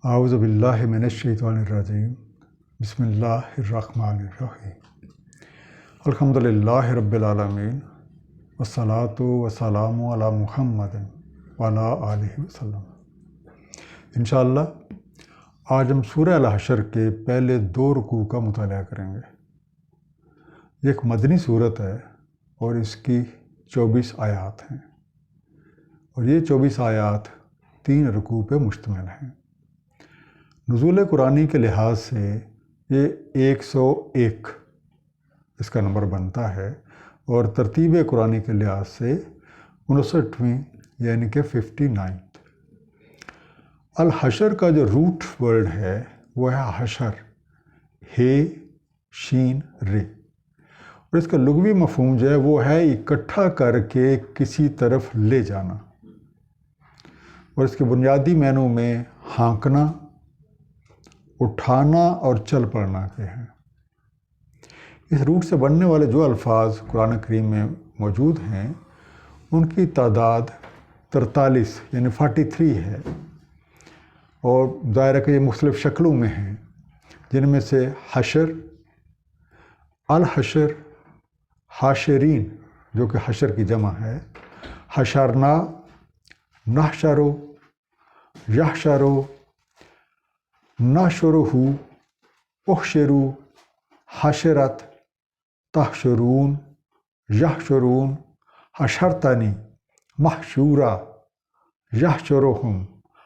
اعوذ باللہ من الشیطان الرجیم بسم اللہ الرحمن الرحیم الحمدللہ رب العالمین والصلاة والسلام علی محمد وعلی آلہ وسلم۔ انشاءاللہ آج ہم سورہ الحشر کے پہلے 2 رکوع کا مطالعہ کریں گے۔ یہ ایک مدنی صورت ہے اور اس کی 24 آیات ہیں، اور یہ 24 آیات 3 رکوع پہ مشتمل ہیں۔ نزول قرآنی کے لحاظ سے یہ 101 اس کا نمبر بنتا ہے، اور ترتیب قرآنی کے لحاظ سے 59ویں یعنی کہ 59۔ الحشر کا جو روٹ ورڈ ہے وہ ہے حشر، ہے شین رے، اور اس کا لغوی مفہوم جو ہے وہ ہے اکٹھا کر کے کسی طرف لے جانا، اور اس کے بنیادی معنوں میں ہانکنا، اٹھانا اور چل پڑنا کے ہیں۔ اس روٹ سے بننے والے جو الفاظ قرآن کریم میں موجود ہیں ان کی تعداد 43 یعنی 43 ہے، اور ظاہر ہے کہ یہ مختلف شکلوں میں ہیں، جن میں سے حشر، الحشر، حاشرین جو کہ حشر کی جمع ہے، حشرنا، نحشرو، یحشرو، نحشرہو، احشرو، حشرت، تحشرون، یحشرون، حشرتنی، محشورہ، یحشرہم،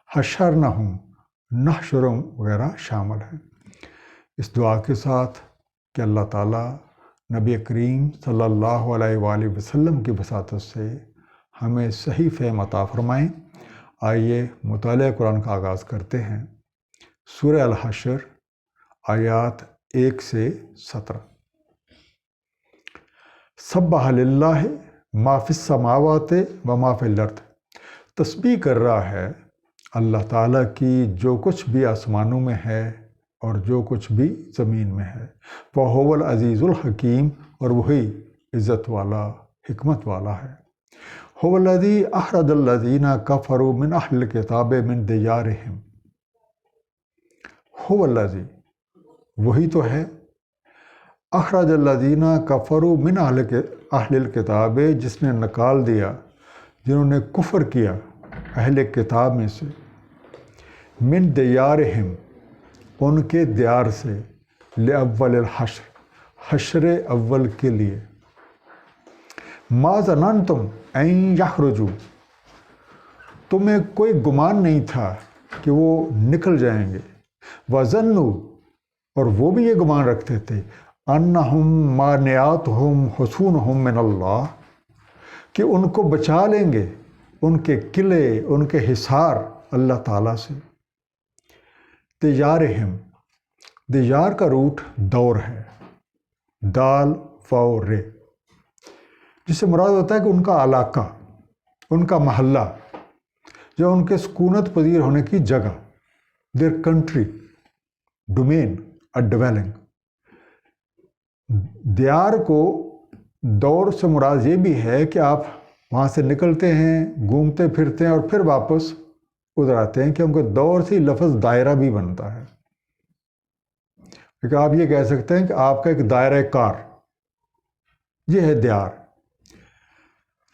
حشرنہم، نحشرہم وغیرہ شامل ہیں۔ اس دعا کے ساتھ کہ اللہ تعالیٰ نبی کریم صلی اللہ علیہ وآلہ وسلم کی وساطت سے ہمیں صحیح فہم عطا فرمائیں، آئیے مطالعہ قرآن کا آغاز کرتے ہیں۔ سورہ الحشر آیات 1 سے 17۔ سبح للہ ما فی السماوات و ما فی الارض، تسبیح کر رہا ہے اللہ تعالیٰ کی جو کچھ بھی آسمانوں میں ہے اور جو کچھ بھی زمین میں ہے۔ وَهُوَ الْعَزِيزُ الْحَكِيمُ، اور وہی عزت والا، حکمت والا ہے۔ هُوَ الَّذِي أَخْرَجَ الَّذِينَ كَفَرُوا مِنْ أَهْلِ الْكِتَابِ مِنْ دِيَارِهِمْ۔ هُوَ الَّذِي، وہی تو ہے، اخرج الذین کفروا من اہل الکتاب، جس نے نکال دیا جنہوں نے کفر کیا اہل کتاب میں سے، من دیارہم، ان کے دیار سے، لأول الحشر، حشر اول کے لیے۔ ما ظننتم ان یخرجوا، تمہیں کوئی گمان نہیں تھا کہ وہ نکل جائیں گے۔ وظنوا، اور وہ بھی یہ گمان رکھتے تھے، انہم مانعاتہم حصونہم من اللہ، کہ ان کو بچا لیں گے ان کے قلعے، ان کے حصار اللہ تعالیٰ سے۔ دیارہم، دیار کا روٹ دور ہے، دال واو رے، جس سے مراد ہوتا ہے کہ ان کا علاقہ، ان کا محلہ، جو ان کے سکونت پذیر ہونے کی جگہ، their country, domain, a dwelling۔ دیار کو دور سے مراد یہ بھی ہے کہ آپ وہاں سے نکلتے ہیں، گھومتے پھرتے ہیں اور پھر واپس ادھر آتے ہیں، کیونکہ دور سے لفظ دائرہ بھی بنتا ہے۔ کیونکہ آپ یہ کہہ سکتے ہیں کہ آپ کا ایک دائرہ کار، یہ ہے دیار۔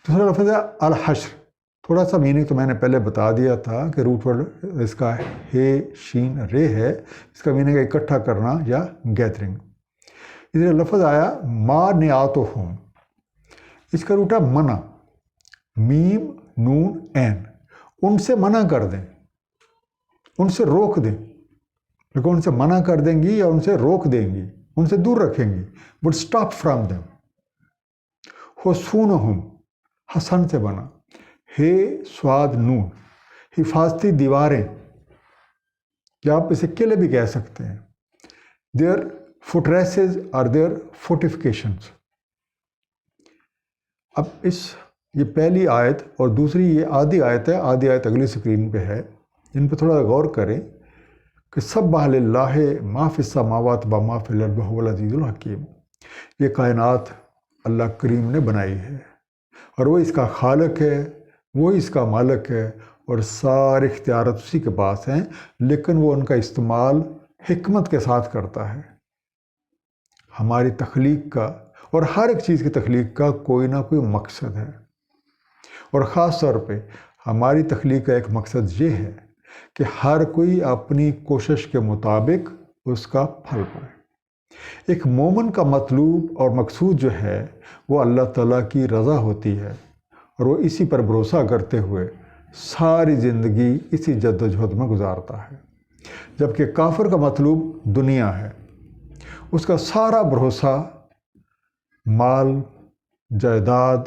دوسرا لفظ ہے الحشر، تھوڑا سا میننگ تو میں نے پہلے بتا دیا تھا کہ روٹ ورڈ اس کا ہے شین رے ہے، اس کا میننگ ہے اکٹھا کرنا یا گیدرنگ۔ ادھر لفظ آیا مانعاتہم، اس کا روٹ ہے منع، میم نون این، ان سے منع کر دیں، ان سے روک دیں، لیکن ان سے منع کر دیں گی یا ان سے روک دیں گی، ان سے دور رکھیں گی، بٹ اسٹاپ فرام دیم۔ حصونہم، حسن سے بنا، ہے سواد نون، حفاظتی دیواریں، یا آپ اسے قلعے بھی کہہ سکتے ہیں۔ دیئر فٹریسز اور دیئر فورٹیفیکیشنز۔ اب یہ پہلی آیت اور دوسری یہ آدھی آیت ہے، آدھی آیت اگلی سکرین پہ ہے، ان پہ تھوڑا غور کریں کہ سبح للہ ما فی السماوات و ما فی الارض وہو العزیز الحکیم۔ یہ کائنات اللہ کریم نے بنائی ہے، اور وہ اس کا خالق ہے، وہ اس کا مالک ہے، اور سارے اختیارات اسی کے پاس ہیں، لیکن وہ ان کا استعمال حکمت کے ساتھ کرتا ہے۔ ہماری تخلیق کا اور ہر ایک چیز کی تخلیق کا کوئی نہ کوئی مقصد ہے، اور خاص طور پہ ہماری تخلیق کا ایک مقصد یہ ہے کہ ہر کوئی اپنی کوشش کے مطابق اس کا پھل پائے۔ ایک مومن کا مطلوب اور مقصود جو ہے وہ اللہ تعالیٰ کی رضا ہوتی ہے، اور وہ اسی پر بھروسہ کرتے ہوئے ساری زندگی اسی جد و جہد میں گزارتا ہے۔ جبکہ کافر کا مطلوب دنیا ہے، اس کا سارا بھروسہ مال، جائیداد،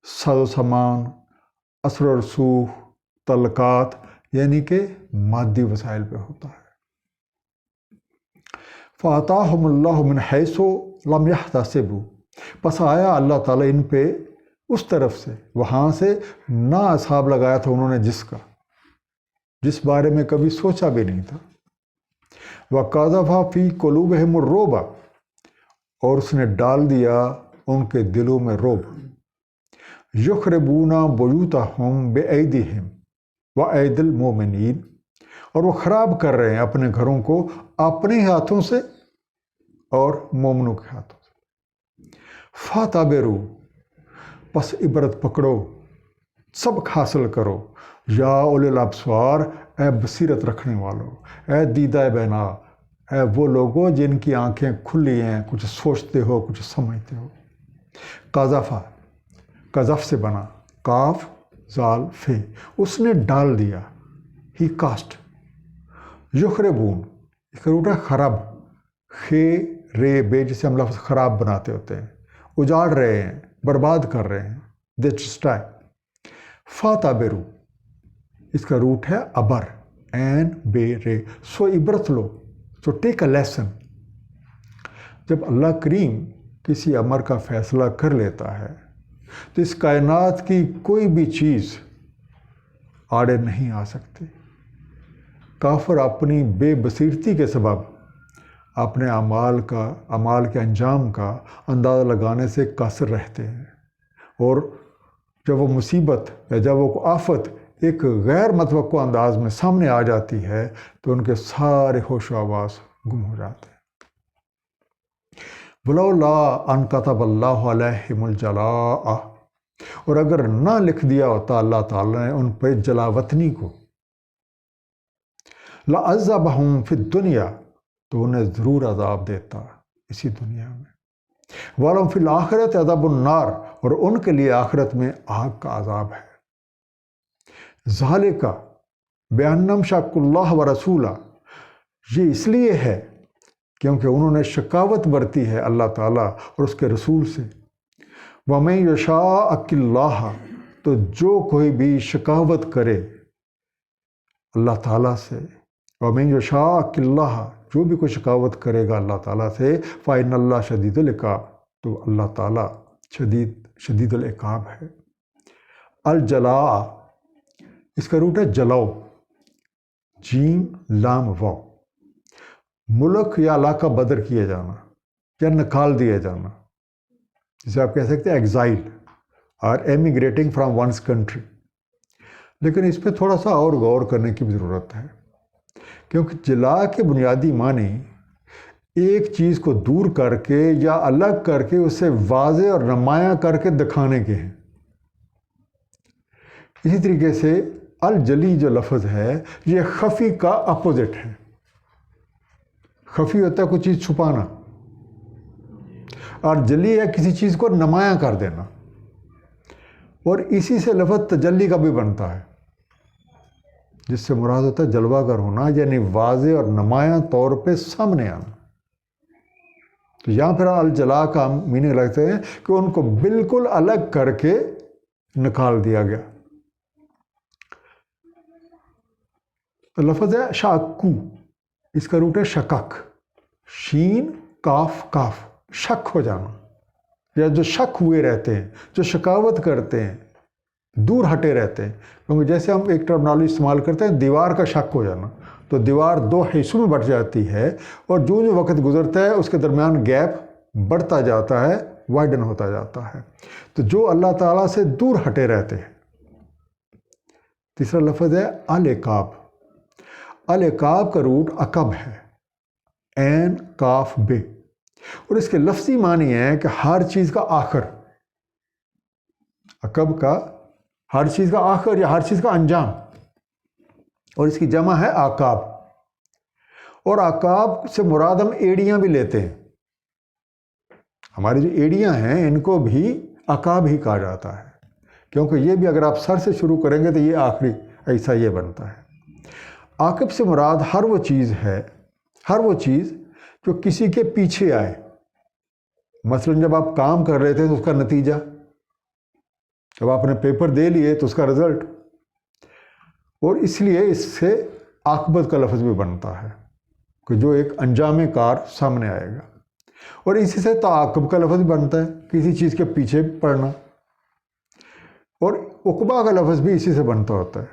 ساز و سامان، اثر و رسوخ، تعلقات یعنی کہ مادی وسائل پہ ہوتا ہے۔ فَآتَاهُمُ اللَّهُ مِنْ حَيْثُ لَمْ يَحْتَسِبُوا، پس آیا اللہ تعالیٰ ان پہ اس طرف سے، وہاں سے نہ حساب لگایا تھا انہوں نے جس بارے میں کبھی سوچا بھی نہیں تھا۔ وَقَذَفَ فِي قُلُوبِهِمُ الرُّعْبَ، اور اس نے ڈال دیا ان کے دلوں میں رعب۔ يُخْرِبُونَ بُيُوتَهُمْ بِأَيْدِيهِمْ وَأَيْدِي الْمُؤْمِنِينَ، اور وہ خراب کر رہے ہیں اپنے گھروں کو اپنے ہاتھوں سے اور مومنوں کے ہاتھوں سے۔ فَاعْتَبِرُوا، پس عبرت پکڑو، سبق حاصل کرو، یا اولی الابصار، اے بصیرت رکھنے والو، اے دیدہ بینا، اے وہ لوگوں جن کی آنکھیں کھلی ہیں، کچھ سوچتے ہو، کچھ سمجھتے ہو۔ قذفہ، قذف سے بنا، کاف زال فے، اس نے ڈال دیا، ہی کاسٹ۔ یخربون، اس کا روٹ ہے خراب، خے رے بے، جسے ہم لفظ خراب بناتے ہوتے ہیں، اجاڑ رہے ہیں، برباد کر رہے ہیں، دے ڈسٹرائے۔ فاتابرو، اس کا روٹ ہے ابر، این بے رے، سو عبرت لو، سو ٹیک اے لیسن۔ جب اللہ کریم کسی امر کا فیصلہ کر لیتا ہے تو اس کائنات کی کوئی بھی چیز آڑے نہیں آ سکتی۔ کافر اپنی بے بصیرتی کے سبب اپنے اعمال کے انجام کا اندازہ لگانے سے قاصر رہتے ہیں، اور جب وہ مصیبت یا جب وہ آفت ایک غیر متوقع انداز میں سامنے آ جاتی ہے تو ان کے سارے ہوش و حواس گم ہو جاتے ہیں۔ وَلَوْلَا أَن كَتَبَ اللَّهُ عَلَيْهِمُ الْجَلَاءَ، اور اگر نہ لکھ دیا ہوتا اللہ تعالیٰ نے ان پہ جلاوطنی کو، لَعَذَّبَهُمْ فِي الدُّنْيَا، تو انہیں ضرور عذاب دیتا اسی دنیا میں، وَلَهُمْ فِي الْآخِرَةِ عَذَابُ النَّارِ، اور ان کے لیے آخرت میں آگ کا عذاب ہے۔ ذَلِكَ بِأَنَّهُمْ شَاقُّوا اللَّهَ وَرَسُولَهُ، یہ اس لیے ہے کیونکہ انہوں نے شقاوت برتی ہے اللہ تعالیٰ اور اس کے رسول سے۔ وَمَن يَشَاقِّ اللَّهَ، تو جو کوئی بھی شقاوت کرے اللہ تعالیٰ سے، وَمَن يَشَاقِّ اللَّهَ، جو بھی کوئی شقاوت کرے گا اللہ تعالیٰ سے، فَإِنَّ اللَّهَ شَدِيدُ الْعِقَابِ، تو اللہ تعالیٰ شدید العقاب ہے۔ الجلاء، اس کا روٹ ہے جلاؤ، جیم لام واو، ملک یا علاقہ بدر کیا جانا یا نکال دیا جانا، جسے آپ کہہ سکتے ہیں ایگزائل اور ایمیگریٹنگ فرام ونس کنٹری۔ لیکن اس پہ تھوڑا سا اور غور کرنے کی بھی ضرورت ہے، کیونکہ جلا کے بنیادی معنی ایک چیز کو دور کر کے یا الگ کر کے اسے واضح اور نمایاں کر کے دکھانے کے ہیں۔ اسی طریقے سے الجلی جو لفظ ہے یہ خفی کا اپوزٹ ہے۔ خفی ہوتا ہے کوئی چیز چھپانا، اور جلی ہے کسی چیز کو نمایاں کر دینا، اور اسی سے لفظ تجلی کا بھی بنتا ہے، جس سے مراد ہوتا ہے جلوہ گر ہونا، یعنی واضح اور نمایاں طور پہ سامنے آنا۔ تو یہاں پھر الجلا کا میننگ لگتے ہیں کہ ان کو بالکل الگ کر کے نکال دیا گیا۔ تو لفظ ہے شاکو، اس کا روٹ ہے شکک، شین کاف کاف، شک ہو جانا، یا جو شک ہوئے رہتے ہیں، جو شکاوت کرتے ہیں، دور ہٹے رہتے ہیں۔ کیونکہ جیسے ہم ایک ٹرمنالوجی استعمال کرتے ہیں، دیوار کا شک ہو جانا، تو دیوار دو حصوں میں بٹ جاتی ہے، اور جو وقت گزرتا ہے اس کے درمیان گیپ بڑھتا جاتا ہے، وائڈن ہوتا جاتا ہے۔ تو جو اللہ تعالیٰ سے دور ہٹے رہتے ہیں، تیسرا لفظ ہے العقاب. العقاب کا روٹ عقب ہے، عین کاف بے، اور اس کے لفظی معنی ہے کہ ہر چیز کا آخر. عقب کا ہر چیز کا آخر یا ہر چیز کا انجام، اور اس کی جمع ہے عقاب. اور عقاب سے مراد ہم ایڑیاں بھی لیتے ہیں. ہماری جو ایڑیاں ہیں ان کو بھی عقاب ہی کہا جاتا ہے، کیونکہ یہ بھی اگر آپ سر سے شروع کریں گے تو یہ آخری ایسا یہ بنتا ہے. عاقب سے مراد ہر وہ چیز ہے، ہر وہ چیز جو کسی کے پیچھے آئے. مثلا جب آپ کام کر رہے تھے تو اس کا نتیجہ، جب آپ نے پیپر دے لیے تو اس کا رزلٹ. اور اس لیے اس سے عاقبت کا لفظ بھی بنتا ہے کہ جو ایک انجام کار سامنے آئے گا. اور اسی سے تعاقب کا لفظ بنتا ہے، کسی چیز کے پیچھے پڑنا. اور عقبہ کا لفظ بھی اسی سے بنتا ہوتا ہے،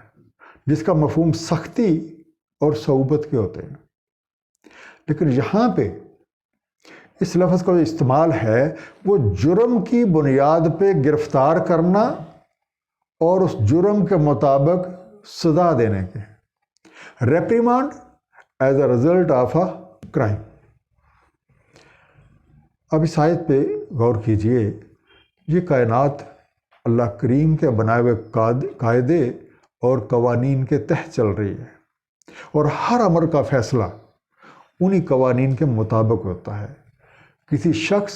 جس کا مفہوم سختی اور صعوبت کے ہوتے ہیں. لیکن یہاں پہ اس لفظ کا جو استعمال ہے وہ جرم کی بنیاد پہ گرفتار کرنا اور اس جرم کے مطابق سزا دینے کے. Reprimand as a result of a crime. اب اس آیت پہ غور کیجئے. یہ کائنات اللہ کریم کے بنائے ہوئے قاعدے اور قوانین کے تحت چل رہی ہے، اور ہر امر کا فیصلہ انہی قوانین کے مطابق ہوتا ہے. کسی شخص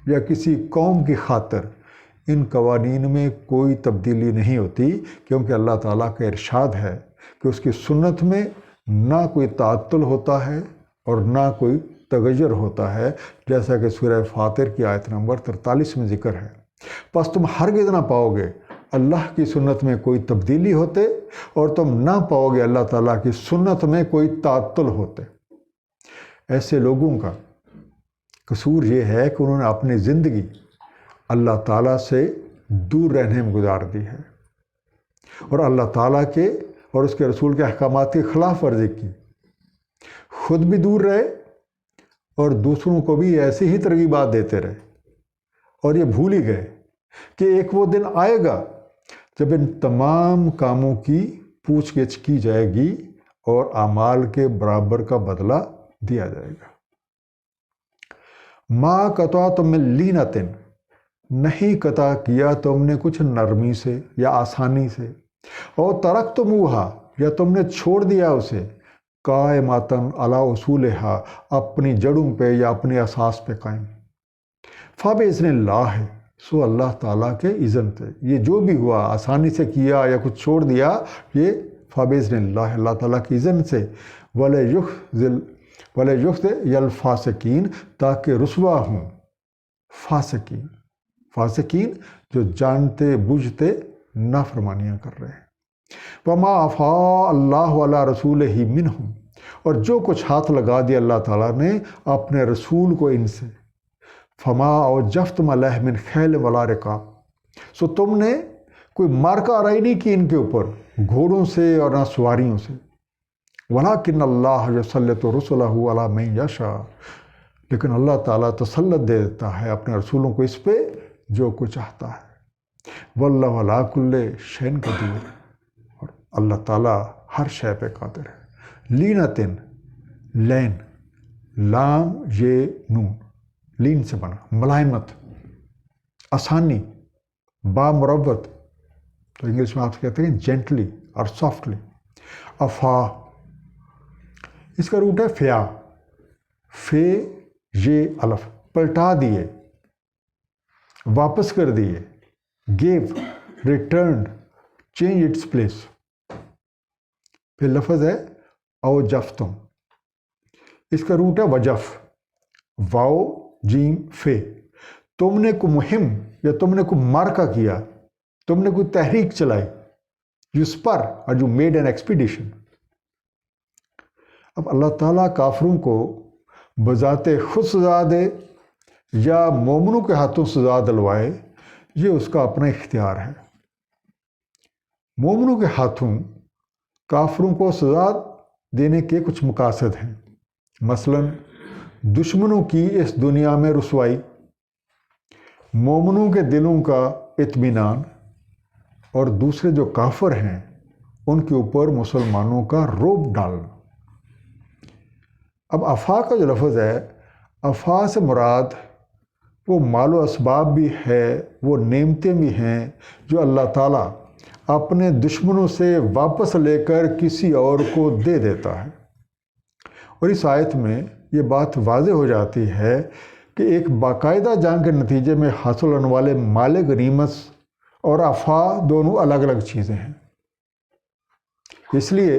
یا کسی قوم کی خاطر ان قوانین میں کوئی تبدیلی نہیں ہوتی، کیونکہ اللہ تعالیٰ کا ارشاد ہے کہ اس کی سنت میں نہ کوئی تعطل ہوتا ہے اور نہ کوئی تغیر ہوتا ہے، جیسا کہ سورہ فاطر کی آیت نمبر 43 میں ذکر ہے. پس تم ہرگز نہ پاؤ گے اللہ کی سنت میں کوئی تبدیلی ہوتے، اور تم نہ پاؤ گے اللہ تعالیٰ کی سنت میں کوئی تعطل ہوتے. ایسے لوگوں کا قصور یہ ہے کہ انہوں نے اپنی زندگی اللہ تعالیٰ سے دور رہنے میں گزار دی ہے، اور اللہ تعالیٰ کے اور اس کے رسول کے احکامات کی خلاف ورزی کی. خود بھی دور رہے اور دوسروں کو بھی ایسی ہی ترغیبات دیتے رہے، اور یہ بھول ہی گئے کہ ایک وہ دن آئے گا جب ان تمام کاموں کی پوچھ گچھ کی جائے گی اور اعمال کے برابر کا بدلہ دیا جائے گا. ما قطعتم من لینۃ، نہیں قطع کیا تم نے کچھ نرمی سے یا آسانی سے. اور ترکتموہا، یا تم نے چھوڑ دیا اسے، قائمۃً علی اصولہا، اپنی جڑوں پہ یا اپنی اساس پہ قائم. فبإذن اللہ، سو اللہ تعالیٰ کے اذن سے یہ جو بھی ہوا، آسانی سے کیا یا کچھ چھوڑ دیا، یہ فبإذن اللہ، اللہ تعالیٰ کی اذن سے. وَلَيُخْزِيَ الْفَاسِقِينَ، تاکہ رسوا ہوں فاسقین. فاسقین جو جانتے بوجھتے نافرمانیاں کر رہے ہیں. وَمَا أَفَاءَ اللَّهُ عَلَىٰ رَسُولِهِ مِنْهُمْ، اور جو کچھ ہاتھ لگا دیا اللہ تعالیٰ نے اپنے رسول کو ان سے. فَمَا أَوْجَفْتُمْ عَلَيْهِ مِنْ خَيْلٍ وَلَا رِقَابٍ، سو تم نے کوئی مارکا آرائی نہیں کی ان کے اوپر گھوڑوں سے اور نہ سواریوں سے. وَلَٰكِنَّ اللَّهَ يُسَلِّطُ رُسُلَهُ عَلَىٰ مَن يَشَاءُ، لیکن اللہ تعالیٰ تسلط دے دیتا ہے اپنے رسولوں کو اس پہ جو کچھ چاہتا ہے. وَاللَّهُ عَلَىٰ كُلِّ شَيْءٍ قَدِيرٌ، اور اللہ تعالیٰ ہر شے پہ قادر ہے. لینتن، لین، لام یہ نون، لین سے بنا، ملائمت، آسانی، با مربت، تو انگلش میں آپ سے کہتے ہیں جینٹلی اور سافٹلی. افا، اس کا روٹ ہے فیا، فے یہ الف، پلٹا دیے، واپس کر دیے. Give, returned, change its place. پھر لفظ ہے اوجفتم، اس کا روٹ ہے وجف، واؤ جیم فے. تم نے کوئی مہم یا تم نے کوئی مارکا کیا، تم نے کوئی تحریک چلائی، یو سپر اور یو میڈ این ایکسپیڈیشن. اب اللہ تعالیٰ کافروں کو بذات خود سزا دے یا مومنوں کے ہاتھوں سزا دلوائے، یہ اس کا اپنا اختیار ہے. مومنوں کے ہاتھوں کافروں کو سزا دینے کے کچھ مقاصد ہیں. مثلا دشمنوں کی اس دنیا میں رسوائی، مومنوں کے دلوں کا اطمینان، اور دوسرے جو کافر ہیں ان کے اوپر مسلمانوں کا رعب ڈالنا۔ اب افا کا جو لفظ ہے، افا سے مراد وہ مال و اسباب بھی ہے، وہ نعمتیں بھی ہیں جو اللہ تعالیٰ اپنے دشمنوں سے واپس لے کر کسی اور کو دے دیتا ہے۔ اور اس آیت میں یہ بات واضح ہو جاتی ہے کہ ایک باقاعدہ جنگ کے نتیجے میں حاصل ہونے والے مال غنیمت اور افا دونوں الگ الگ چیزیں ہیں، اس لیے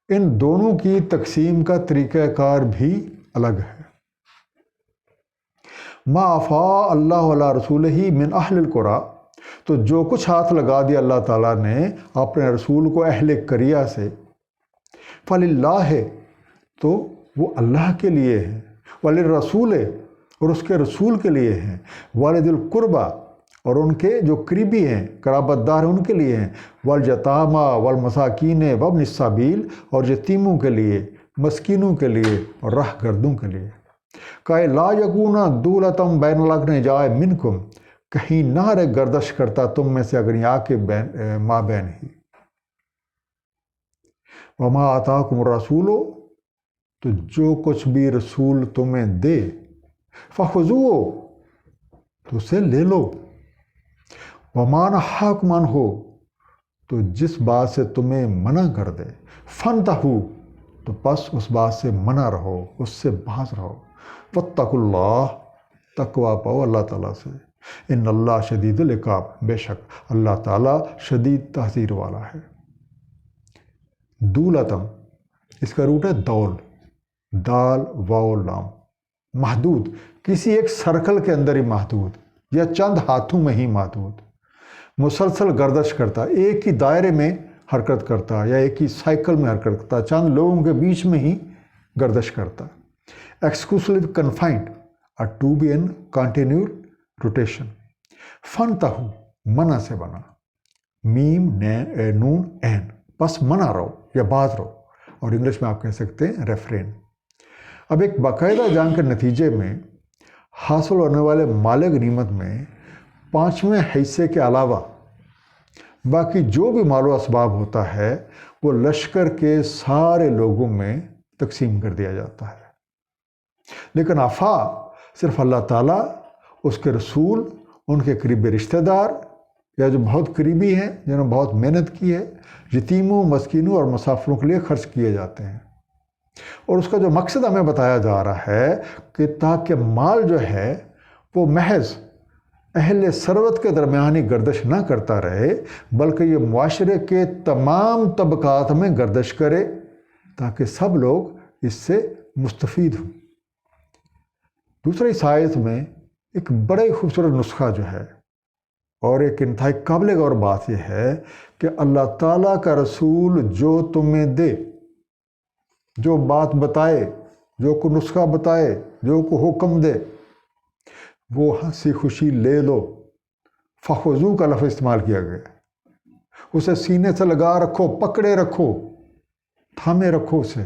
ان دونوں کی تقسیم کا طریقہ کار بھی الگ ہے۔ ما افا اللہ علی رسولہ من اہل القریٰ، تو جو کچھ ہاتھ لگا دیا اللہ تعالیٰ نے اپنے رسول کو اہل قریہ سے، فللہ، تو وہ اللہ کے لیے ہے، وللرسول، اور اس کے رسول کے لیے ہیں، والذی القربیٰ، اور ان کے جو قریبی ہیں، قرابت دار ان کے لیے ہیں، والیتامیٰ والمساکین وابن السبیل، اور یتیموں کے لیے، مسکینوں کے لیے اور راہ گردوں کے لیے، کہ لا یکون دولتم بین الاغنیاء منکم، کہیں نہ رہ گردش کرتا تم میں سے اغنیاء کے ماں بہن ہی۔ وما آتاکم الرسول، تو جو کچھ بھی رسول تمہیں دے، فخذوہ، تو اسے لے لو، وما نہاکم عنہ، تو جس بات سے تمہیں منع کر دے، فانتہوا، تو پس اس بات سے منع رہو، اس سے باز رہو، واتقوا اللہ، تقوی پاؤ اللہ تعالیٰ سے، ان اللہ شدید العقاب، بے شک اللہ تعالیٰ شدید تحذیر والا ہے۔ دولتم، اس کا روٹ ہے دول، دال واو لام، محدود، کسی ایک سرکل کے اندر ہی محدود، یا چند ہاتھوں میں ہی محدود، مسلسل گردش کرتا، ایک ہی دائرے میں حرکت کرتا یا ایک ہی سائیکل میں حرکت کرتا، چند لوگوں کے بیچ میں ہی گردش کرتا، exclusively confined, to be in continue rotation, فانتہوا، منع سے بنا، میم نون این، بس منع رہو یا باز رہو، اور انگلش میں آپ کہہ سکتے ہیں ریفرین۔ اب ایک باقاعدہ جنگ کے نتیجے میں حاصل ہونے والے مال غنیمت میں 5ویں حصے کے علاوہ باقی جو بھی مال و اسباب ہوتا ہے وہ لشکر کے سارے لوگوں میں تقسیم کر دیا جاتا ہے، لیکن افا صرف اللہ تعالیٰ، اس کے رسول، ان کے قریبی رشتہ دار یا جو بہت قریبی ہیں جنہوں نے بہت محنت کی ہے، یتیموں، مسکینوں اور مسافروں کے لیے خرچ کیے جاتے ہیں۔ اور اس کا جو مقصد ہمیں بتایا جا رہا ہے کہ تاکہ مال جو ہے وہ محض اہل ثروت کے درمیان ہی گردش نہ کرتا رہے، بلکہ یہ معاشرے کے تمام طبقات میں گردش کرے تاکہ سب لوگ اس سے مستفید ہوں۔ دوسری اس آیت میں ایک بڑا ہی خوبصورت نسخہ جو ہے، اور ایک انتہائی قابل غور بات یہ ہے کہ اللہ تعالیٰ کا رسول جو تمہیں دے، جو بات بتائے، جو کو نسخہ بتائے، جو کو حکم دے، وہ ہنسی خوشی لے لو۔ فخذو کا لفظ استعمال کیا گیا، اسے سینے سے لگا رکھو، پکڑے رکھو، تھامے رکھو، اسے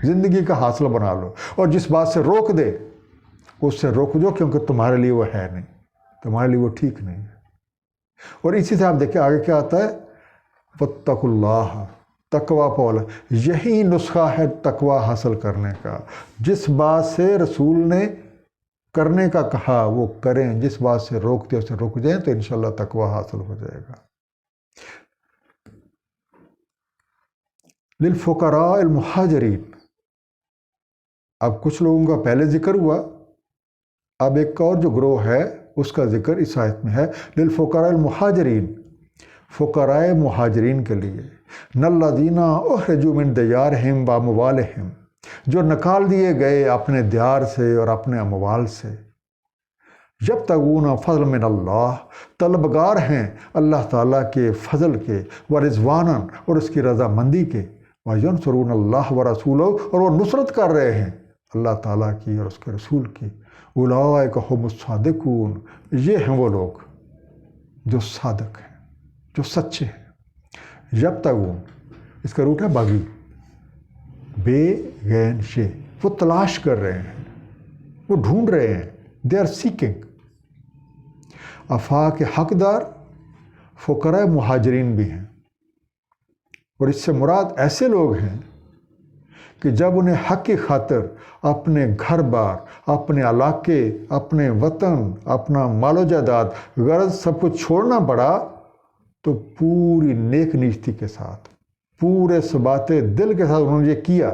زندگی کا حاصل بنا لو، اور جس بات سے روک دے اس سے روک دو، کیونکہ تمہارے لیے وہ ہے نہیں، تمہارے لیے وہ ٹھیک نہیں ہے۔ اور اسی سے آپ دیکھیں آگے کیا آتا ہے، واتقوا اللہ، تقوی پاؤ، یہی نسخہ ہے تقوی حاصل کرنے کا، جس بات سے رسول نے کرنے کا کہا وہ کریں، جس بات سے روک دے اسے رک جائیں، تو انشاءاللہ تقوی حاصل ہو جائے گا۔ للفقراء المہاجرین، اب کچھ لوگوں کا پہلے ذکر ہوا، اب ایک اور جو گروہ ہے اس کا ذکر اس آیت میں ہے، للفقراء المہاجرین، فقراء مہاجرین کے لیے، الذین اخرجوا من دیارہم واموالہم، جو نکال دیے گئے اپنے دیار سے اور اپنے اموال سے، یبتغون فضل من اللہ، طلبگار ہیں اللہ تعالیٰ کے فضل کے، ورضوانا، اور اس کی رضا مندی کے، وینصرون اللہ ورسولہ، اور وہ نصرت کر رہے ہیں اللہ تعالیٰ کی اور اس کے رسول کی، اولئک ھم الصادقون، یہ ہیں وہ لوگ جو صادق ہیں، جو سچے ہیں۔ یبتغون، اس کا روٹ ہے باغی، بے غین شے، وہ تلاش کر رہے ہیں، وہ ڈھونڈ رہے ہیں، دے آر سیکنگ۔ افا کے حقدار فقراء مہاجرین بھی ہیں، اور اس سے مراد ایسے لوگ ہیں کہ جب انہیں حق کی خاطر اپنے گھر بار، اپنے علاقے، اپنے وطن، اپنا مال و جائیداد غرض سب کچھ چھوڑنا پڑا تو پوری نیک نیتی کے ساتھ، پورے ثبات دل کے ساتھ انہوں نے یہ کیا،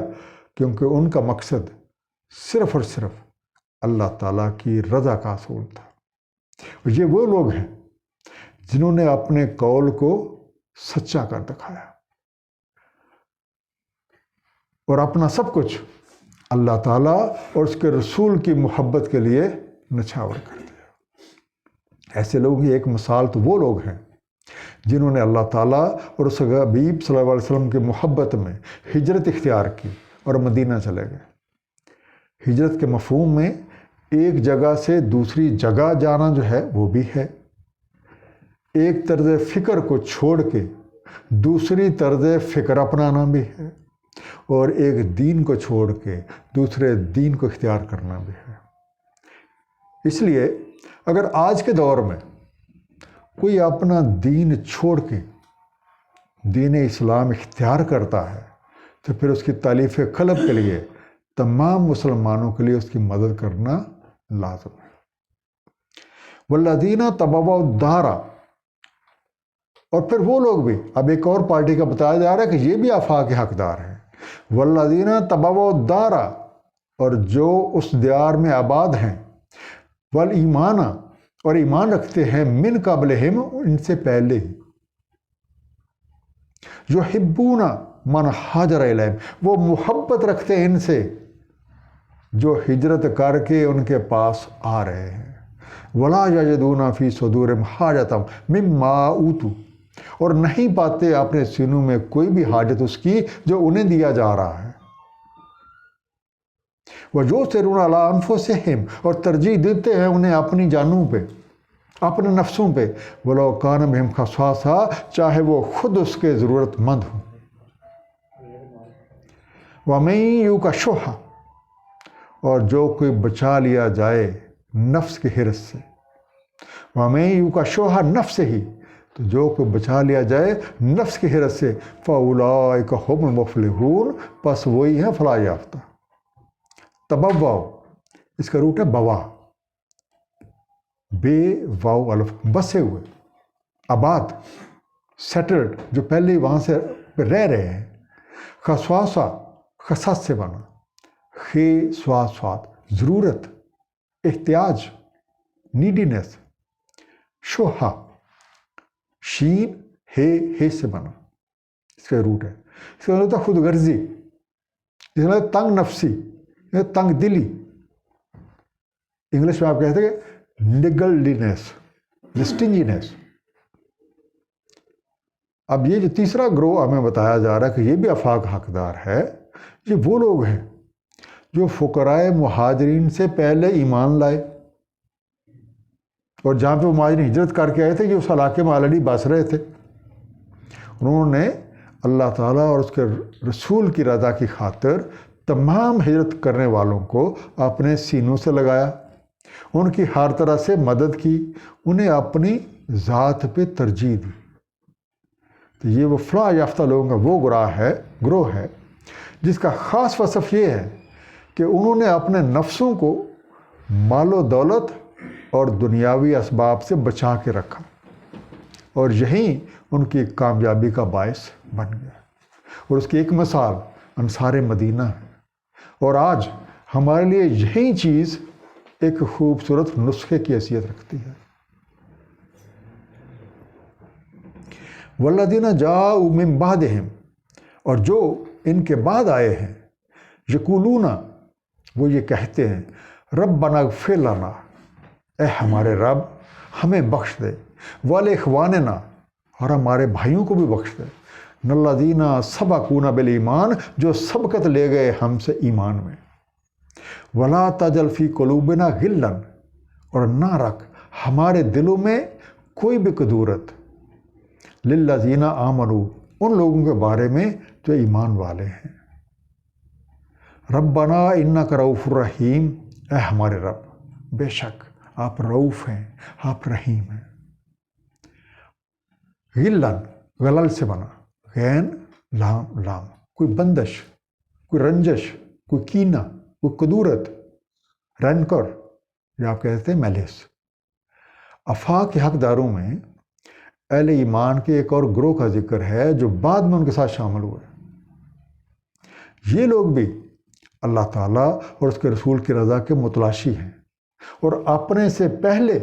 کیونکہ ان کا مقصد صرف اور صرف اللہ تعالیٰ کی رضا کا حصول تھا۔ اور یہ وہ لوگ ہیں جنہوں نے اپنے قول کو سچا کر دکھایا اور اپنا سب کچھ اللہ تعالیٰ اور اس کے رسول کی محبت کے لیے نچھاور کر دیا۔ ایسے لوگوں کی ایک مثال تو وہ لوگ ہیں جنہوں نے اللہ تعالیٰ اور اس حبیب صلی اللہ علیہ وسلم کی محبت میں ہجرت اختیار کی اور مدینہ چلے گئے۔ ہجرت کے مفہوم میں ایک جگہ سے دوسری جگہ جانا جو ہے وہ بھی ہے، ایک طرز فکر کو چھوڑ کے دوسری طرز فکر اپنانا بھی ہے، اور ایک دین کو چھوڑ کے دوسرے دین کو اختیار کرنا بھی ہے۔ اس لیے اگر آج کے دور میں کوئی اپنا دین چھوڑ کے دین اسلام اختیار کرتا ہے تو پھر اس کی تالیف قلب کے لیے تمام مسلمانوں کے لیے اس کی مدد کرنا لازم ہے۔ والذین تبوؤا الدار، اور پھر وہ لوگ بھی، اب ایک اور پارٹی کا بتایا جا رہا ہے کہ یہ بھی آفاق کے حقدار ہیں۔ والذین تبوؤا الدار، اور جو اس دیار میں آباد ہیں، والایمان، اور ایمان رکھتے ہیں، من قبلہم، ان سے پہلے ہی، یحبون من ہاجر الیہم، وہ محبت رکھتے ہیں ان سے جو ہجرت کر کے ان کے پاس آ رہے ہیں۔ ولا یجدون فی صدورہم حاجۃ مما اوتوا، اور نہیں پاتے اپنے سینوں میں کوئی بھی حاجت اس کی جو انہیں دیا جا رہا ہے۔ وَيُؤْثِرُونَ عَلَىٰ أَنفُسِهِمْ، اور ترجیح دیتے ہیں انہیں اپنی جانوں پہ، اپنے نفسوں پہ، وَلَوْ كَانَ بِهِمْ خَصَاصَةٌ، چاہے وہ خود اس کے ضرورت مند ہوں۔ وَمَن يُوقَ شُحَّ، اور جو کوئی بچا لیا جائے نفس کے حرص سے، وَمَن يُوقَ شُحَّ نَفْسِهِ، تو جو کوئی بچا لیا جائے نفس کے حرص سے، فَأُولَٰئِكَ هُمُ الْمُفْلِحُونَ، پس وہی ہیں فلاح یافتہ۔ تبوّع، اس کا روٹ ہے بوا، بے واو الف، بسے ہوئے، آباد، سیٹلڈ، جو پہلے ہی وہاں سے رہ رہے ہیں۔ خصاصہ، خصاص سے بنا، خے سواد سواد، ضرورت، احتیاج، نیڈینس۔ شوہا، شین ہے سے بنا، اس کا روٹ ہے۔ اس کا ہوتا ہے خود غرضی، اس کا تنگ نفسی، تنگ دلی، انگلش میں آپ کہتے ہیں کہ نگلڈینس، سٹنجینس۔ اب یہ جو تیسرا گروہ ہمیں بتایا جا رہا ہے کہ یہ بھی آفاق حقدار ہے، یہ وہ لوگ ہیں جو فقراء مہاجرین سے پہلے ایمان لائے، اور جہاں پہ وہ مہاجرین ہجرت کر کے آئے تھے، یہ اس علاقے میں آلریڈی بس رہے تھے، انہوں نے اللہ تعالیٰ اور اس کے رسول کی رضا کی خاطر تمام ہجرت کرنے والوں کو اپنے سینوں سے لگایا، ان کی ہر طرح سے مدد کی، انہیں اپنی ذات پہ ترجیح دی۔ تو یہ وہ فلاح یافتہ لوگوں کا وہ گروہ ہے جس کا خاص وصف یہ ہے کہ انہوں نے اپنے نفسوں کو مال و دولت اور دنیاوی اسباب سے بچا کے رکھا، اور یہی ان کی کامیابی کا باعث بن گیا۔ اور اس کی ایک مثال انصار مدینہ ہے، اور آج ہمارے لیے یہی چیز ایک خوبصورت نسخے کی حیثیت رکھتی ہے۔ والذین جاؤوا من بعدہم، اور جو ان کے بعد آئے ہیں، یقولون، وہ یہ کہتے ہیں، ربنا اغفر لنا، اے ہمارے رب ہمیں بخش دے، ولاخواننا، اور ہمارے بھائیوں کو بھی بخش دے، الذین سبقونا بالایمان، جو سبقت لے گئے ہم سے ایمان میں، ولا تجعل فی قلوبنا غلا، اور نہ رکھ ہمارے دلوں میں کوئی بھی کدورت، للذین آمنوا، ان لوگوں کے بارے میں جو ایمان والے ہیں، ربنا انک رؤوف الرحیم، اے ہمارے رب بے شک آپ رؤوف ہیں، آپ رحیم ہیں۔ غلن، غلل سے بنا، غین لام لام، کوئی بندش، کوئی رنجش، کوئی کینہ، کوئی قدورت، رینکر، یا آپ کہتے ہیں میلس۔ افاق کے حقداروں میں اہل ایمان کے ایک اور گروہ کا ذکر ہے جو بعد میں ان کے ساتھ شامل ہوئے۔ یہ لوگ بھی اللہ تعالیٰ اور اس کے رسول کی رضا کے متلاشی ہیں، اور اپنے سے پہلے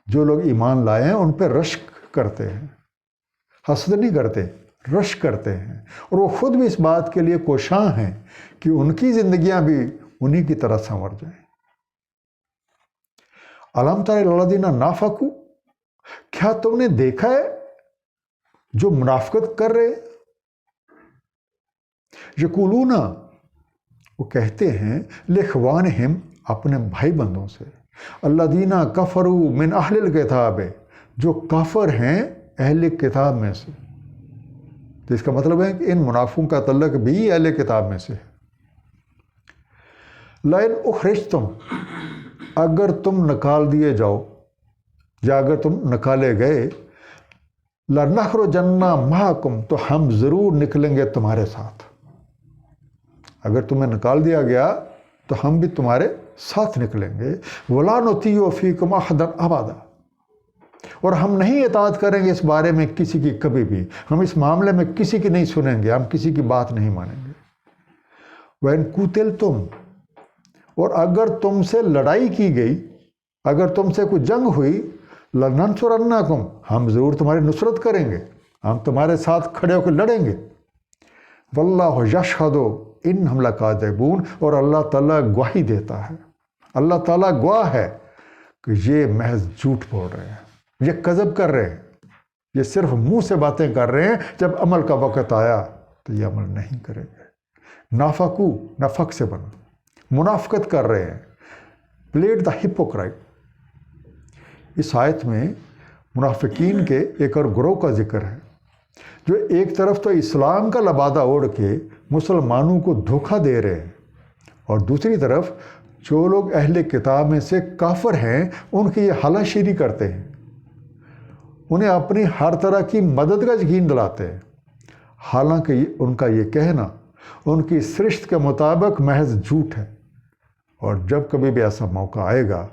جو لوگ ایمان لائے ہیں ان پہ رشک کرتے ہیں، حسد نہیں کرتے، رشک کرتے ہیں، اور وہ خود بھی اس بات کے لیے کوشاں ہیں کہ ان کی زندگیاں بھی انہی کی طرح سنور جائیں۔ الم تر الی الذین نافقوا، کیا تم نے دیکھا ہے جو منافقت کر رہے؟ یقولون، وہ کہتے ہیں، لاخوانہم، اپنے بھائی بندوں سے، الذین کفروا من اہل الکتاب، جو کافر ہیں اہل کتاب میں سے۔ تو اس کا مطلب ہے کہ ان منافقوں کا تعلق بھی اہل کتاب میں سے ہے۔ لئن اخرجتم، اگر تم نکال دیے جاؤ یا اگر تم نکالے گئے، لنخرجن معکم، تو ہم ضرور نکلیں گے تمہارے ساتھ۔ اگر تمہیں نکال دیا گیا تو ہم بھی تمہارے ساتھ نکلیں گے۔ ولا نطیع فیکم احدا ابدا، اور ہم نہیں اطاعت کریں گے اس بارے میں کسی کی کبھی بھی، ہم اس معاملے میں کسی کی نہیں سنیں گے، ہم کسی کی بات نہیں مانیں گے۔ وَإِن قُوتِلْتُمْ، اور اگر تم سے لڑائی کی گئی، اگر تم سے کوئی جنگ ہوئی، لَنَنْصُرَنَّكُمْ، ہم ضرور تمہاری نصرت کریں گے، ہم تمہارے ساتھ کھڑے ہو کے لڑیں گے۔ وَاللَّهُ يَشْهَدُ إِنَّهُمْ لَكَاذِبُونَ، اور اللہ تعالیٰ گواہی دیتا ہے، اللہ تعالیٰ گواہ ہے کہ یہ محض جھوٹ بول رہے ہیں، یہ کذب کر رہے ہیں، یہ صرف منہ سے باتیں کر رہے ہیں، جب عمل کا وقت آیا تو یہ عمل نہیں کریں گے۔ نافقو، نفق سے بنا، منافقت کر رہے ہیں، پلیڈ دا ہپوکرائٹ۔ اس آیت میں منافقین کے ایک اور گروہ کا ذکر ہے جو ایک طرف تو اسلام کا لبادہ اوڑھ کے مسلمانوں کو دھوکہ دے رہے ہیں، اور دوسری طرف جو لوگ اہل کتاب میں سے کافر ہیں ان کی یہ حالہ شیری کرتے ہیں، انہیں اپنی ہر طرح کی مدد کا یقین دلاتے ہیں، حالانکہ ان کا یہ کہنا ان کی سرشت کے مطابق محض جھوٹ ہے، اور جب کبھی بھی ایسا موقع آئے گا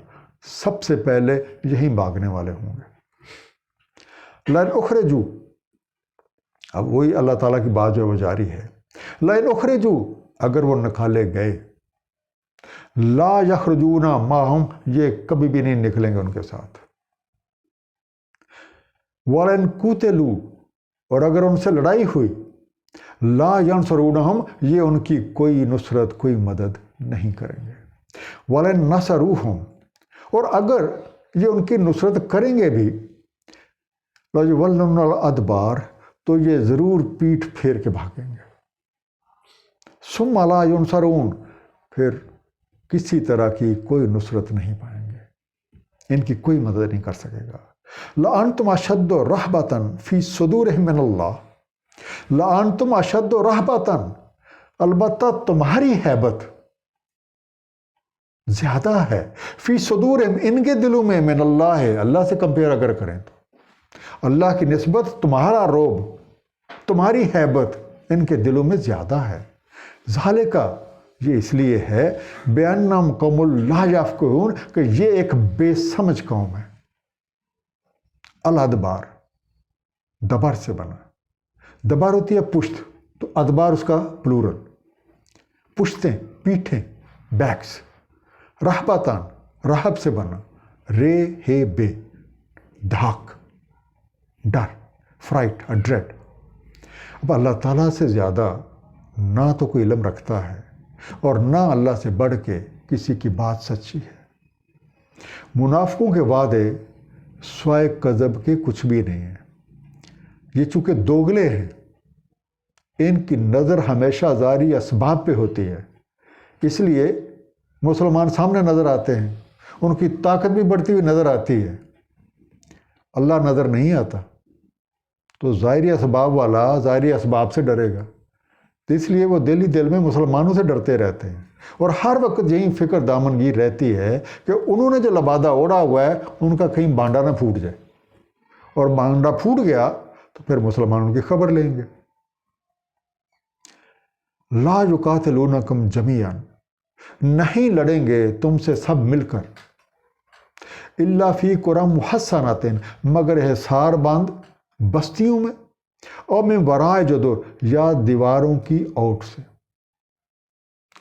سب سے پہلے یہی بھاگنے والے ہوں گے۔ لئن اخرجوا، اب وہی اللہ تعالیٰ کی بات جو ہے وہ جاری ہے، لئن اخرجوا، اگر وہ نکالے گئے، لا یخرجون معہم، یہ کبھی بھی نہیں نکلیں گے ان کے ساتھ۔ ولئن قوتلوا، اور اگر ان سے لڑائی ہوئی، لا ینصرونہم، یہ ان کی کوئی نصرت، کوئی مدد نہیں کریں گے۔ ولئن نصروہم، اور اگر یہ ان کی نصرت کریں گے بھی، لَيُوَلُّنَّ الْأَدْبَارَ، تو یہ ضرور پیٹھ پھیر کے بھاگیں گے۔ ثُمَّ لَا يُنصَرُونَ، پھر کسی طرح کی کوئی نصرت نہیں پائیں گے، ان کی کوئی مدد نہیں کر سکے گا۔ لَأَنْتُمْ أَشَدُّ رَهْبَةً فِي صُدُورِهِم مِّنَ اللَّهِ، لَأَنْتُمْ أَشَدُّ رَهْبَةً، البتہ تمہاری ہیبت زیادہ ہے، فی صدورہم، ان کے دلوں میں، من اللہ، اللہ سے کمپیئر اگر کریں تو اللہ کی نسبت تمہارا روب، تمہاری ہیبت ان کے دلوں میں زیادہ ہے۔ ذالکہ، یہ اس لیے ہے، بِأَنَّهُمْ قَوْمٌ لَا يَفْقَهُونَ، کہ یہ ایک بے سمجھ قوم ہے۔ الادبار، دبر سے بنا، دبر ہوتی ہے پشت، تو ادبار اس کا پلورل، پشتیں، پیٹھیں، بیکس۔ رہبتاً، رہب سے بنا، رے ہے بے، دھاک، ڈر، فرائٹ، ڈریڈ۔ اب اللہ تعالیٰ سے زیادہ نہ تو کوئی علم رکھتا ہے اور نہ اللہ سے بڑھ کے کسی کی بات سچی ہے۔ منافقوں کے وعدے سوائے کذب کے کچھ بھی نہیں ہیں۔ یہ چونکہ دوگلے ہیں، ان کی نظر ہمیشہ ظاہری اسباب پہ ہوتی ہے، اس لیے مسلمان سامنے نظر آتے ہیں، ان کی طاقت بھی بڑھتی ہوئی نظر آتی ہے، اللہ نظر نہیں آتا، تو ظاہری اسباب والا ظاہری اسباب سے ڈرے گا، تو اس لیے وہ دل ہی دل میں مسلمانوں سے ڈرتے رہتے ہیں، اور ہر وقت یہی فکر دامنگیر رہتی ہے کہ انہوں نے جو لبادہ اوڑھا ہوا ہے ان کا کہیں بانڈا نہ پھوٹ جائے، اور بانڈا پھوٹ گیا تو پھر مسلمانوں کی خبر لیں گے۔ لا یقاتلونکم جمیعا، نہیں لڑیں گے تم سے سب مل کر، الا فی قری محصنات، مگر حصار بند بستیوں میں، اور من ورائے جدر، یا دیواروں کی اوٹ سے،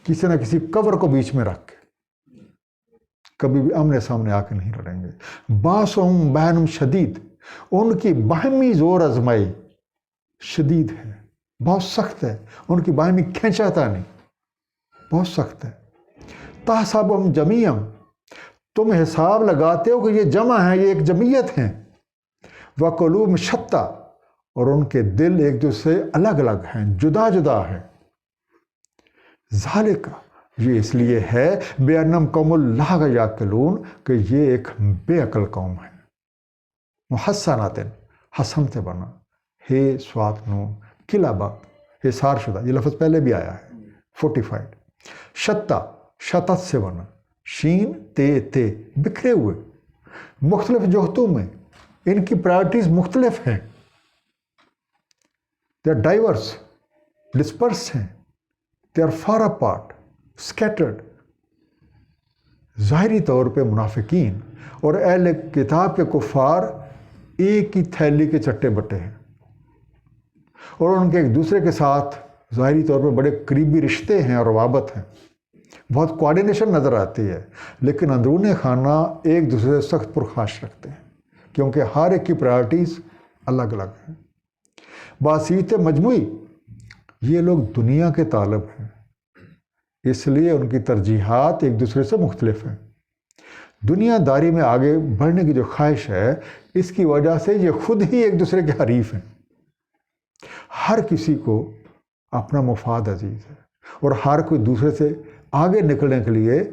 کسی نہ کسی کور کو بیچ میں رکھ کے، کبھی بھی آمنے سامنے آ کے نہیں لڑیں گے۔ باسہم بینہم شدید، ان کی باہمی زور آزمائی شدید ہے، بہت سخت ہے، ان کی باہمی کھینچاتا نہیں، بہت سخت ہے۔ تحسبہم جمیعا، تم حساب لگاتے ہو کہ یہ جمع ہے، یہ ایک جمعیت ہیں، وقلوبہم شتیٰ، اور ان کے دل ایک دوسرے سے الگ الگ ہیں، جدا جدا ہے۔ ذالک، یہ اس لیے ہے بِأَنَّهُمْ قَوْمٌ لَا يَعْقِلُونَ، کہ یہ ایک بے عقل قوم ہے۔ محصنات، حسن سے بنا، ہے سواد نون کلابا، حصار شدہ، یہ لفظ پہلے بھی آیا ہے، فورٹیفائڈ۔ شتیٰ، شتت سے بنا، شین تے بکھرے ہوئے، مختلف جہتوں میں، ان کی پرائرٹیز مختلف ہیں، they are diverse، dispersed ہیں، they are far apart، scattered۔ ظاہری طور پہ منافقین اور اہل کتاب کے کفار ایک ہی تھیلی کے چٹے بٹے ہیں، اور ان کے ایک دوسرے کے ساتھ ظاہری طور پہ بڑے قریبی رشتے ہیں اور روابط ہیں، بہت کوآرڈینیشن نظر آتی ہے، لیکن اندرون خانہ ایک دوسرے سے سخت پرخاش رکھتے ہیں، کیونکہ ہر ایک کی پرائرٹیز الگ الگ ہیں۔ باسیط مجموعی، یہ لوگ دنیا کے طالب ہیں، اس لیے ان کی ترجیحات ایک دوسرے سے مختلف ہیں۔ دنیا داری میں آگے بڑھنے کی جو خواہش ہے، اس کی وجہ سے یہ خود ہی ایک دوسرے کے حریف ہیں۔ ہر کسی کو اپنا مفاد عزیز ہے، اور ہر کوئی دوسرے سے آگے نکلنے کے لیے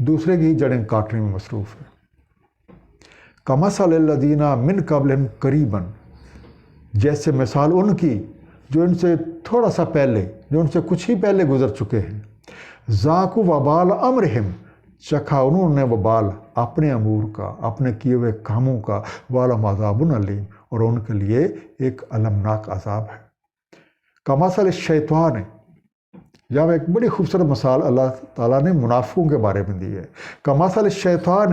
دوسرے کی جڑیں کاٹنے میں مصروف ہے۔ کمثل الذین من قبلہم قریبا، جیسے مثال ان کی جو ان سے تھوڑا سا پہلے، جو ان سے کچھ ہی پہلے گزر چکے ہیں، ذاقوا وبال امرہم، چکھا انہوں نے وبال اپنے امور کا، اپنے کیے ہوئے کاموں کا، ولہم عذاب علیم، اور ان کے لیے ایک المناک عذاب ہے۔ کمثل الشیطان، جب ایک بڑی خوبصورت مثال اللہ تعالیٰ نے منافقوں کے بارے میں دی ہے۔ کمثل الشیطان،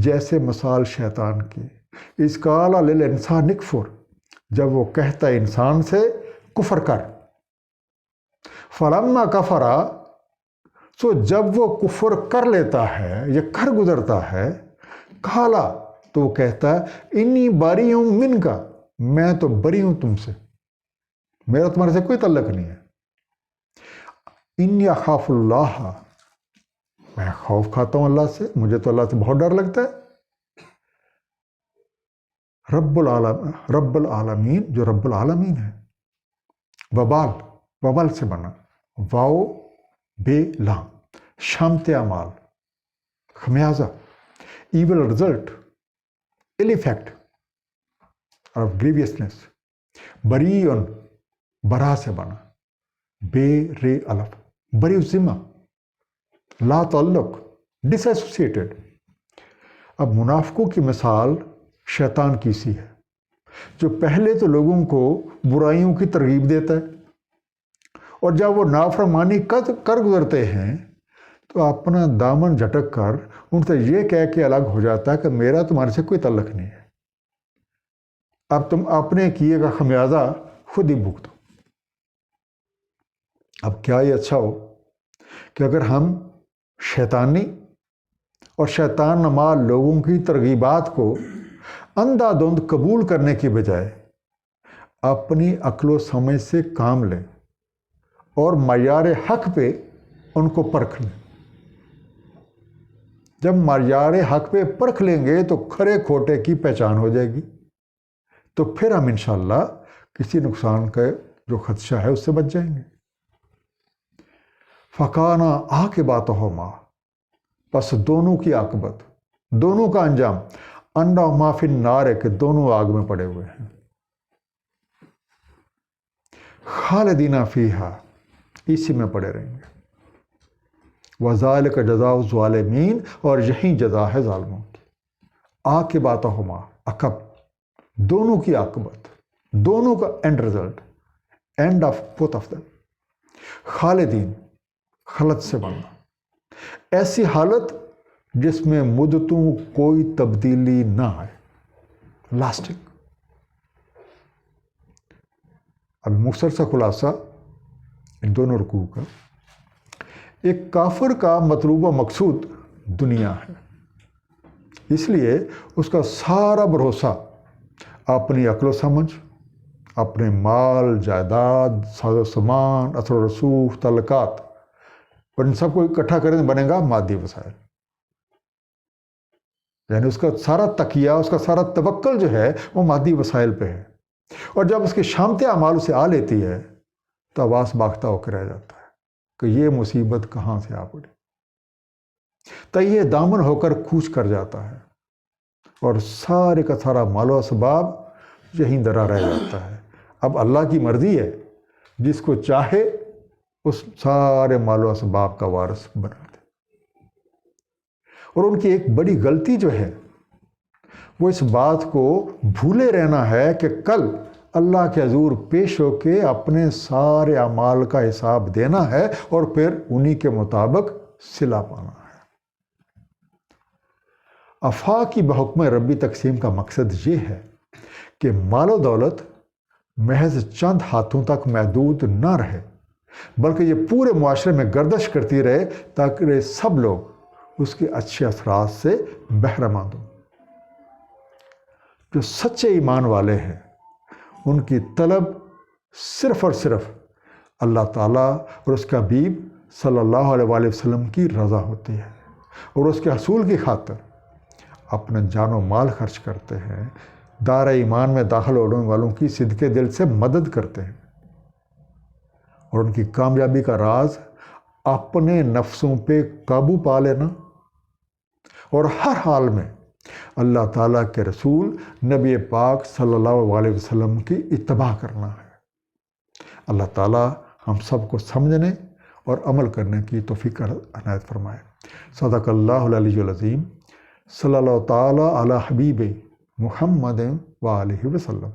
جیسے مثال شیطان کی، اذ قال للانسان اکفر، جب وہ کہتا ہے انسان سے کفر کر، فلما کفر، سو جب وہ کفر کر لیتا ہے یا کر گزرتا ہے، قالا، تو وہ کہتا ہے انی بری ہوں من کا، میں تو بری ہوں تم سے، میرا تمہارے سے کوئی تعلق نہیں ہے۔ انی اخاف اللہ، میں خوف کھاتا ہوں اللہ سے، مجھے تو اللہ سے بہت ڈر لگتا ہے۔ رب العالمین، جو رب العالمین ہے، وبال سے بنا، واو بے لام، شامت اعمال، خمیازہ، ایول رزلٹ، ill effect اور grievousness۔ بریئن، برا سے بنا، بے رے الف، بری ذمہ، لا تعلق، ڈس ایسوسیٹڈ۔ اب منافقوں کی مثال شیطان کی سی ہے، جو پہلے تو لوگوں کو برائیوں کی ترغیب دیتا ہے، اور جب وہ نافرمانی کر گزرتے ہیں تو اپنا دامن جھٹک کر ان سے یہ کہہ کے الگ ہو جاتا ہے کہ میرا تمہارے سے کوئی تعلق نہیں ہے، اب تم اپنے کیے کا خمیازہ خود ہی بھگتو۔ اب کیا یہ اچھا ہو کہ اگر ہم شیطانی اور شیطان نما لوگوں کی ترغیبات کو اندھا دھند قبول کرنے کی بجائے اپنی عقل و سمجھ سے کام لیں اور معیار حق پہ ان کو پرکھ لیں۔ جب معیار حق پہ پرکھ لیں گے تو کھرے کھوٹے کی پہچان ہو جائے گی، تو پھر ہم انشاءاللہ کسی نقصان کا جو خدشہ ہے اس سے بچ جائیں گے۔ فَقَانَ عَاقِبَتُهُمَا، پس دونوں کی عاقبت، دونوں کا انجام، اَنَّهُمَا فِي النَّارِ، کہ دونوں آگ میں پڑے ہوئے ہیں، خالدین فیہا، اسی میں پڑے رہیں گے، وَذَلِكَ جَزَاءُ الظَّالِمِينَ، اور یہی جزا ہے ظالموں کی۔ عاقبتہما، عقب، دونوں کی عاقبت، دونوں کا end result, end of both of دم۔ خالدین، خلط سے بننا، ایسی حالت جس میں مدتوں کوئی تبدیلی نہ آئے، لاسٹنگ۔ اب مختصر سا خلاصہ ان دونوں رکوع کا، ایک کافر کا مطلوب و مقصود دنیا ہے، اس لیے اس کا سارا بھروسہ اپنی عقل و سمجھ، اپنے مال جائیداد، ساز و سامان، اثر و رسوخ، تعلقات، اور ان سب کو اکٹھا کریں بنے گا مادی وسائل۔ یعنی اس کا سارا تکیہ، اس کا سارا توکل جو ہے وہ مادی وسائل پہ ہے، اور جب اس کے شامت اعمال اسے آ لیتی ہے تو آواز باختہ ہو کے رہ جاتا ہے کہ یہ مصیبت کہاں سے آ پڑی، تہیہ دامن ہو کر کوچ کر جاتا ہے، اور سارے کا سارا مال و اسباب یہیں درا رہ جاتا ہے۔ اب اللہ کی مرضی ہے، جس کو چاہے اس سارے مال و اسباب کا وارث بنا دے۔ اور ان کی ایک بڑی غلطی جو ہے وہ اس بات کو بھولے رہنا ہے کہ کل اللہ کے حضور پیش ہو کے اپنے سارے اعمال کا حساب دینا ہے، اور پھر انہی کے مطابق صلہ پانا ہے۔ آفاقی بحکم ربی تقسیم کا مقصد یہ ہے کہ مال و دولت محض چند ہاتھوں تک محدود نہ رہے، بلکہ یہ پورے معاشرے میں گردش کرتی رہے تاکہ سب لوگ اس کے اچھے اثرات سے بہرہ مند ہوں۔ جو سچے ایمان والے ہیں ان کی طلب صرف اور صرف اللہ تعالیٰ اور اس کے حبیب صلی اللہ علیہ وآلہ وسلم کی رضا ہوتی ہے، اور اس کے حصول کی خاطر اپنا جان و مال خرچ کرتے ہیں، دار ایمان میں داخل ہونے والوں کی صدقے دل سے مدد کرتے ہیں، اور ان کی کامیابی کا راز اپنے نفسوں پہ قابو پا لینا، اور ہر حال میں اللہ تعالیٰ کے رسول نبی پاک صلی اللہ علیہ وسلم کی اتباع کرنا ہے۔ اللہ تعالیٰ ہم سب کو سمجھنے اور عمل کرنے کی توفیق عنایت فرمائے۔ صدق اللہ العلی العظیم، صلی اللہ تعالیٰ علی حبیب محمد وآلہ وسلم۔